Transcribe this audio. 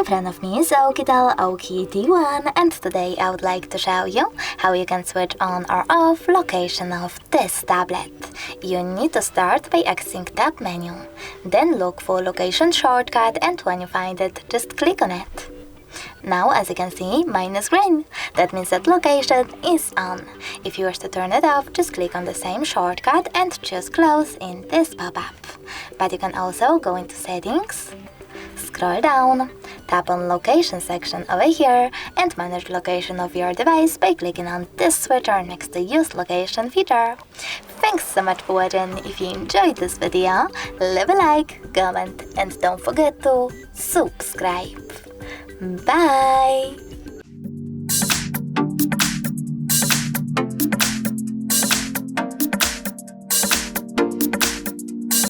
front of me is OUKITEL OKT1, and today I would like to show you how you can switch on or off location of this tablet. You need to start by exiting tab menu, then look for location shortcut, and when you find it, just click on it. Now, as you can see, mine is green. That means that location is on. If you wish to turn it off, just click on the same shortcut and choose close in this pop-up. But you can also go into settings, scroll down, tap on location section over here and manage location of your device by clicking on this switcher next to use location feature. Thanks so much for watching. If you enjoyed this video, leave a like, comment and don't forget to subscribe. Bye!